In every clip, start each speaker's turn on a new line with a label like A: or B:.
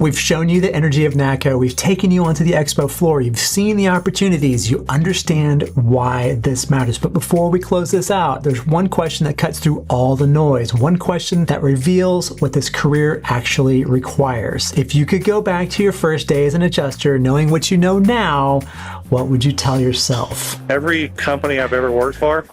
A: We've shown you the energy of NACA. We've taken you onto the expo floor. You've seen the opportunities. You understand why this matters. But before we close this out, there's one question that cuts through all the noise. One question that reveals what this career actually requires. If you could go back to your first day as an adjuster, knowing what you know now, what would you tell yourself?
B: Every company I've ever worked for,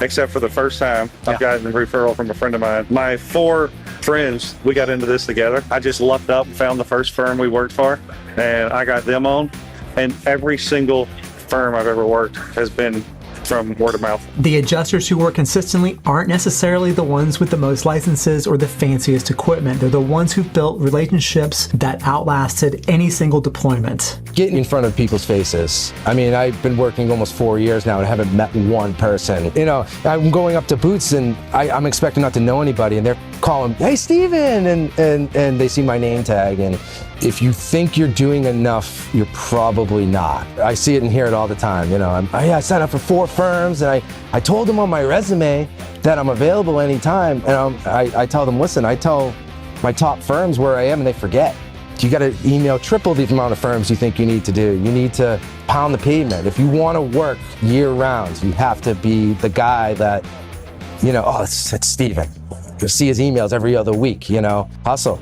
B: except for the first time, I've gotten a referral from a friend of mine. My 4 friends, we got into this together. I just lucked up and found the first firm we worked for, and I got them on. And every single firm I've ever worked has been from word of mouth.
A: The adjusters who work consistently aren't necessarily the ones with the most licenses or the fanciest equipment. They're the ones who built relationships that outlasted any single deployment.
C: Getting in front of people's faces. I mean, I've been working almost 4 years now and I haven't met one person. You know, I'm going up to booths and I'm expecting not to know anybody, and they're calling, "Hey, Steven," and they see my name tag. And if you think you're doing enough, you're probably not. I see it and hear it all the time. You know, I signed up for 4 firms, and I told them on my resume that I'm available anytime. And I tell them, listen, I tell my top firms where I am, and they forget. You got to email triple the amount of firms you think you need to do. You need to pound the pavement. If you want to work year round, you have to be the guy that, you know, oh, it's Steven. You'll see his emails every other week, you know, hustle.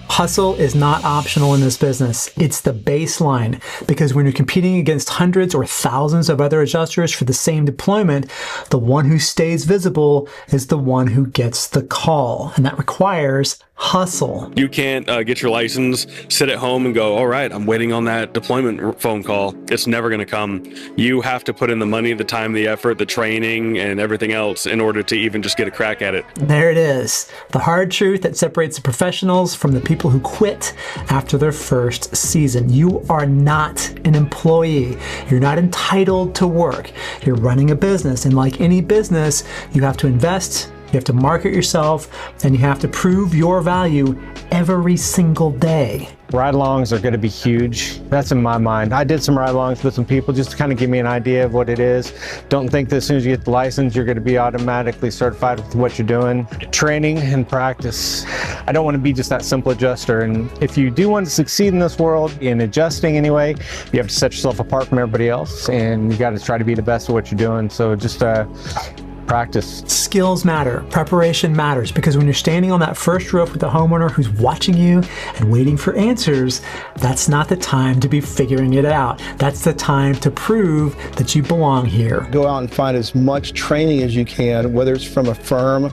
A: Hustle is not optional in this business. It's the baseline, because when you're competing against hundreds or thousands of other adjusters for the same deployment, the one who stays visible is the one who gets the call, and that requires hustle.
D: You can't get your license, sit at home and go, all right, I'm waiting on that deployment phone call. It's never going to come. You have to put in the money, the time, the effort, the training, and everything else in order to even just get a crack at it.
A: There it is. The hard truth that separates the professionals from the people who quit after their first season. You are not an employee. You're not entitled to work. You're running a business, and like any business, you have to invest, you have to market yourself, and you have to prove your value every single day.
E: Ride-alongs are going to be huge. That's in my mind. I did some ride-alongs with some people just to kind of give me an idea of what it is. Don't think that as soon as you get the license, you're going to be automatically certified with what you're doing. Training and practice. I don't want to be just that simple adjuster. And if you do want to succeed in this world, in adjusting anyway, you have to set yourself apart from everybody else, and you got to try to be the best at what you're doing. So just practice.
A: Skills matter. Preparation matters, because when you're standing on that first roof with a homeowner who's watching you and waiting for answers, that's not the time to be figuring it out. That's the time to prove that you belong here.
F: Go out and find as much training as you can, whether it's from a firm,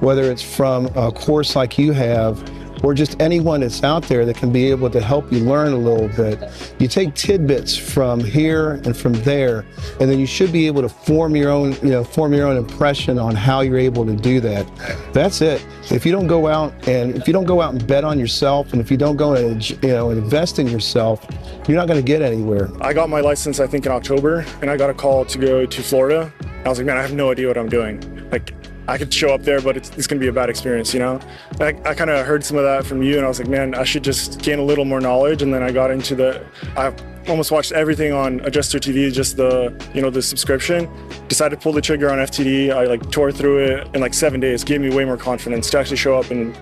F: whether it's from a course like you have, or just anyone that's out there that can be able to help you learn a little bit. You take tidbits from here and from there, and then you should be able to form your own, impression on how you're able to do that. That's it. If you don't go out and bet on yourself, and if you don't go and invest in yourself, you're not going to get anywhere.
G: I got my license, I think, in October, and I got a call to go to Florida. I was like, man, I have no idea what I'm doing. Like, I could show up there, but it's going to be a bad experience, you know? I kind of heard some of that from you, and I was like, man, I should just gain a little more knowledge. And then I got into I almost watched everything on AdjusterTV, just the subscription. Decided to pull the trigger on FTD. I tore through it in 7 days. Gave me way more confidence to actually show up and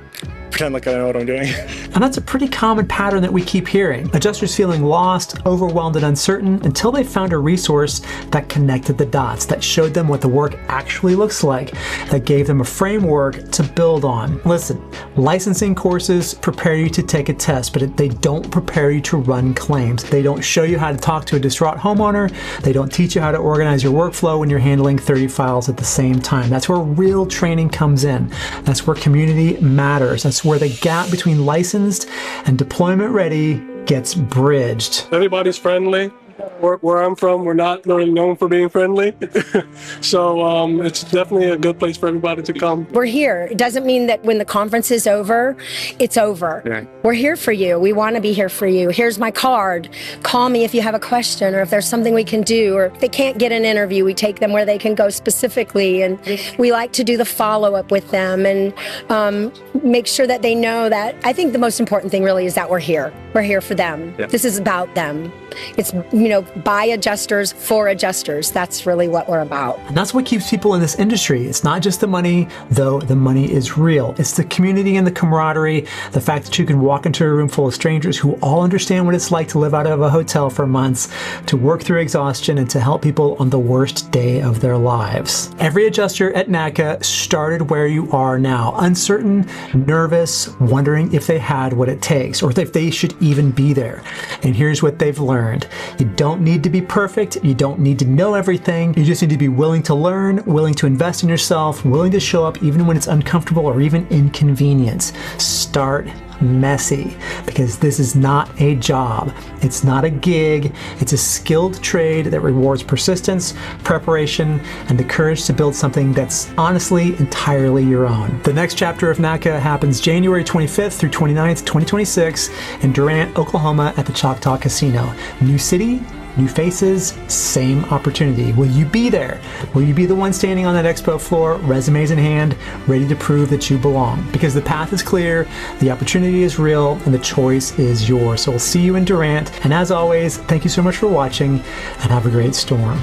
G: pretend like I know what I'm doing.
A: And that's a pretty common pattern that we keep hearing. Adjusters feeling lost, overwhelmed, and uncertain until they found a resource that connected the dots, that showed them what the work actually looks like, that gave them a framework to build on. Listen, licensing courses prepare you to take a test, but they don't prepare you to run claims. They don't show you how to talk to a distraught homeowner. They don't teach you how to organize your workflow when you're handling 30 files at the same time. That's where real training comes in. That's where community matters. That's where the gap between licensed and deployment ready gets bridged.
H: Everybody's friendly. Where I'm from, we're not really known for being friendly. So it's definitely a good place for everybody to come.
I: We're here. It doesn't mean that when the conference is over, it's over. Yeah. We're here for you. We want to be here for you. Here's my card. Call me if you have a question, or if there's something we can do, or if they can't get an interview, we take them where they can go specifically. And we like to do the follow-up with them and make sure that they know that. I think the most important thing really is that we're here. We're here for them. Yeah. This is about them. It's, by adjusters for adjusters. That's really what we're about.
A: And that's what keeps people in this industry. It's not just the money, though the money is real. It's the community and the camaraderie, the fact that you can walk into a room full of strangers who all understand what it's like to live out of a hotel for months, to work through exhaustion, and to help people on the worst day of their lives. Every adjuster at NACA started where you are now, uncertain, nervous, wondering if they had what it takes or if they should even be there. And here's what they've learned. You don't need to be perfect. You don't need to know everything. You just need to be willing to learn, willing to invest in yourself, willing to show up even when it's uncomfortable or even inconvenient. Start messy, because this is not a job. It's not a gig. It's a skilled trade that rewards persistence, preparation, and the courage to build something that's honestly entirely your own. The next chapter of NACA happens January 25th through 29th, 2026 in Durant, Oklahoma at the Choctaw Casino. New city, new faces, same opportunity. Will you be there? Will you be the one standing on that expo floor, resumes in hand, ready to prove that you belong? Because the path is clear, the opportunity is real, and the choice is yours. So we'll see you in Durant. And as always, thank you so much for watching, and have a great storm.